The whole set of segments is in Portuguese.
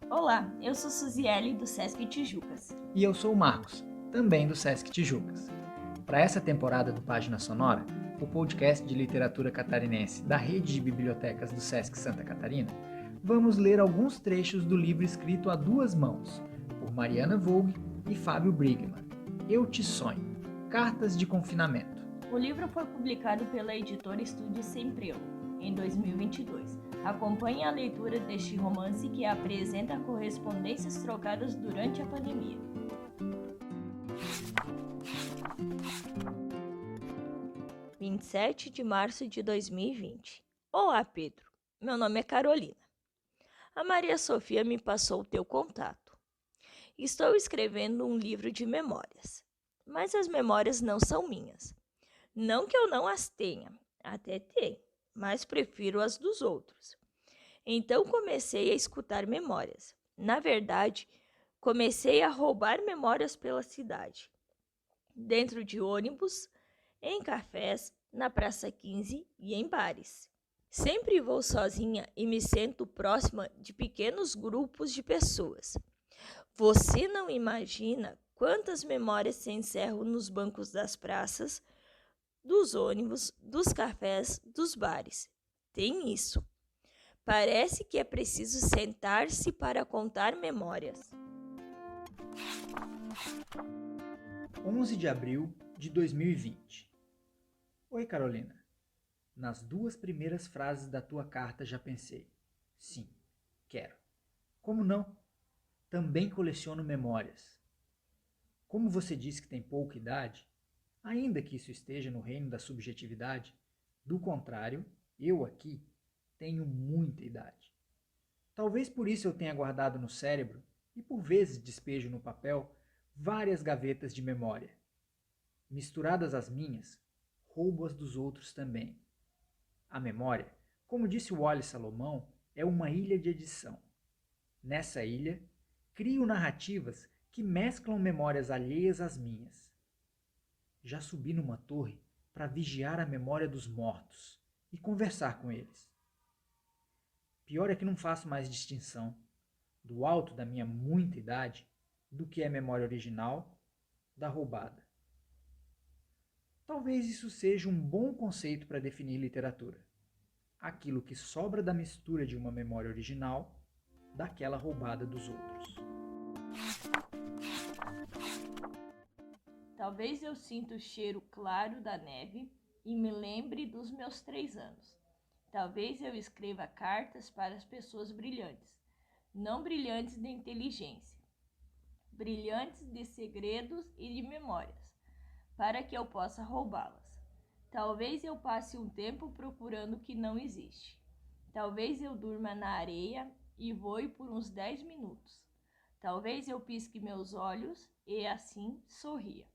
Olá, eu sou Suziele do Sesc Tijucas. E eu sou o Marcos, também do Sesc Tijucas. Para essa temporada do Página Sonora, o podcast de literatura catarinense da rede de bibliotecas do Sesc Santa Catarina, vamos ler alguns trechos do livro escrito a duas mãos, por Mariana Vogue e Fábio Brigman. Eu Te Sonho, Cartas de Confinamento. O livro foi publicado pela editora Estúdio Sempreu, em 2022. Acompanhe a leitura deste romance que apresenta correspondências trocadas durante a pandemia. – 27 de março de 2020. Olá, Pedro. Meu nome é Carolina. A Maria Sofia me passou o teu contato. Estou escrevendo um livro de memórias, mas as memórias não são minhas. Não que eu não as tenha, até tenho, mas prefiro as dos outros. Então comecei a escutar memórias. Na verdade, comecei a roubar memórias pela cidade. Dentro de ônibus, em cafés, na Praça 15 e em bares. Sempre vou sozinha e me sento próxima de pequenos grupos de pessoas. Você não imagina quantas memórias se encerram nos bancos das praças, dos ônibus, dos cafés, dos bares. Tem isso. Parece que é preciso sentar-se para contar memórias. 11 de abril de 2020. Oi, Carolina. Nas duas primeiras frases da tua carta já pensei. Sim, quero. Como não? Também coleciono memórias. Como você disse que tem pouca idade, ainda que isso esteja no reino da subjetividade, do contrário, eu aqui tenho muita idade. Talvez por isso eu tenha guardado no cérebro, e por vezes despejo no papel, várias gavetas de memória. Misturadas às minhas, roubo as dos outros também. A memória, como disse o Wallace Salomão, é uma ilha de edição. Nessa ilha, crio narrativas que mesclam memórias alheias às minhas. Já subi numa torre para vigiar a memória dos mortos e conversar com eles. Pior é que não faço mais distinção do alto da minha muita idade do que é memória original da roubada. Talvez isso seja um bom conceito para definir literatura. Aquilo que sobra da mistura de uma memória original daquela roubada dos outros. Talvez eu sinta o cheiro claro da neve e me lembre dos meus 3 anos. Talvez eu escreva cartas para as pessoas brilhantes, não brilhantes de inteligência, brilhantes de segredos e de memórias, para que eu possa roubá-las. Talvez eu passe um tempo procurando o que não existe. Talvez eu durma na areia e voe por uns 10 minutos. Talvez eu pisque meus olhos e assim sorria.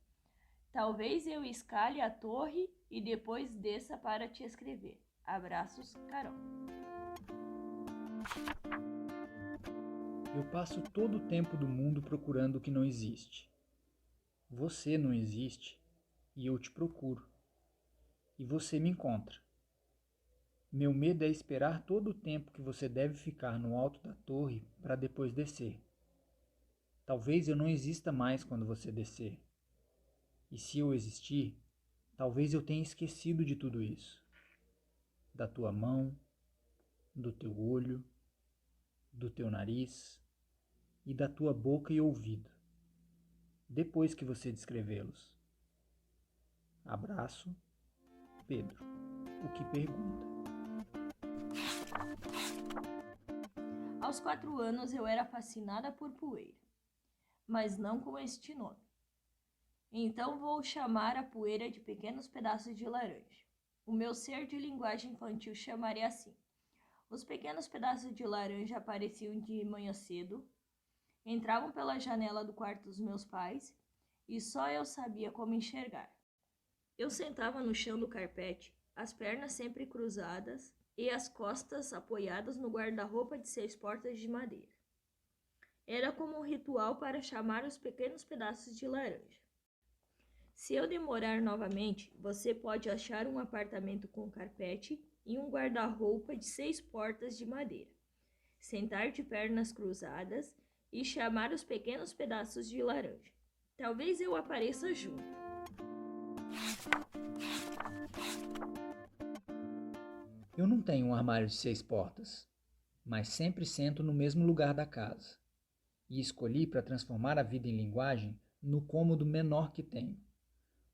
Talvez eu escale a torre e depois desça para te escrever. Abraços, Carol. Eu passo todo o tempo do mundo procurando o que não existe. Você não existe e eu te procuro. E você me encontra. Meu medo é esperar todo o tempo que você deve ficar no alto da torre para depois descer. Talvez eu não exista mais quando você descer. E se eu existir, talvez eu tenha esquecido de tudo isso. Da tua mão, do teu olho, do teu nariz e da tua boca e ouvido, depois que você descrevê-los. Abraço, Pedro, o que pergunta. Aos 4 anos eu era fascinada por poeira, mas não com este nome. Então vou chamar a poeira de pequenos pedaços de laranja. O meu ser de linguagem infantil chamaria assim. Os pequenos pedaços de laranja apareciam de manhã cedo, entravam pela janela do quarto dos meus pais e só eu sabia como enxergar. Eu sentava no chão do carpete, as pernas sempre cruzadas e as costas apoiadas no guarda-roupa de 6 portas de madeira. Era como um ritual para chamar os pequenos pedaços de laranja. Se eu demorar novamente, você pode achar um apartamento com carpete e um guarda-roupa de 6 portas de madeira. sentar de pernas cruzadas e chamar os pequenos pedaços de laranja. Talvez eu apareça junto. Eu não tenho um armário de 6 portas, mas sempre sento no mesmo lugar da casa. E escolhi para transformar a vida em linguagem no cômodo menor que tenho.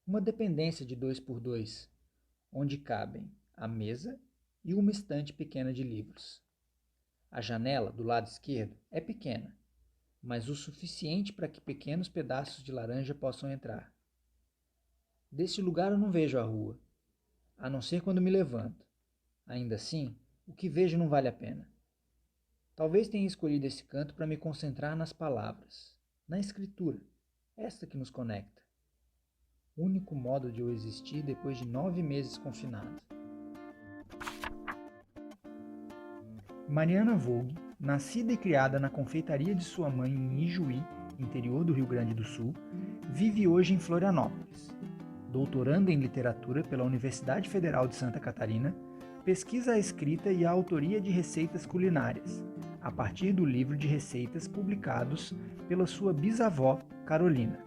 Uma dependência de 2x2, onde cabem a mesa e uma estante pequena de livros. A janela do lado esquerdo é pequena, mas o suficiente para que pequenos pedaços de laranja possam entrar. Desse lugar eu não vejo a rua, a não ser quando me levanto. Ainda assim, o que vejo não vale a pena. Talvez tenha escolhido esse canto para me concentrar nas palavras, na escritura, esta que nos conecta. Único modo de eu existir depois de 9 meses confinado. Mariana Vogue, nascida e criada na confeitaria de sua mãe em Ijuí, interior do Rio Grande do Sul, vive hoje em Florianópolis. Doutoranda em literatura pela Universidade Federal de Santa Catarina, pesquisa a escrita e a autoria de receitas culinárias, a partir do livro de receitas publicados pela sua bisavó, Carolina.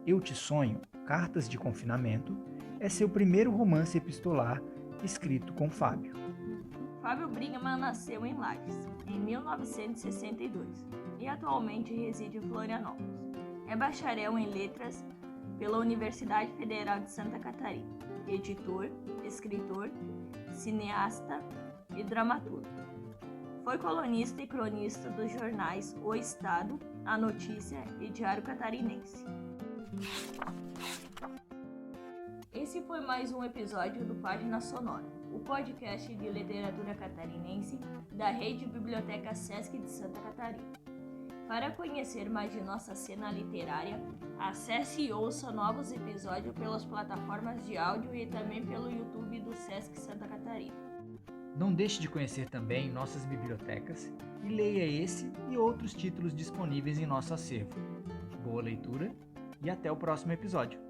Eu Te Sonho, Cartas de Confinamento, é seu primeiro romance epistolar escrito com Fábio. Fábio Brigman nasceu em Lages, em 1962, e atualmente reside em Florianópolis. É bacharel em letras pela Universidade Federal de Santa Catarina, editor, escritor, cineasta e dramaturgo. Foi colunista e cronista dos jornais O Estado, A Notícia e Diário Catarinense. Esse foi mais um episódio do Página Sonora, o podcast de literatura catarinense da Rede Biblioteca Sesc de Santa Catarina. Para conhecer mais de nossa cena literária, acesse e ouça novos episódios pelas plataformas de áudio e também pelo YouTube do Sesc Santa Catarina. Não deixe de conhecer também nossas bibliotecas e leia esse e outros títulos disponíveis em nosso acervo. Boa leitura e até o próximo episódio.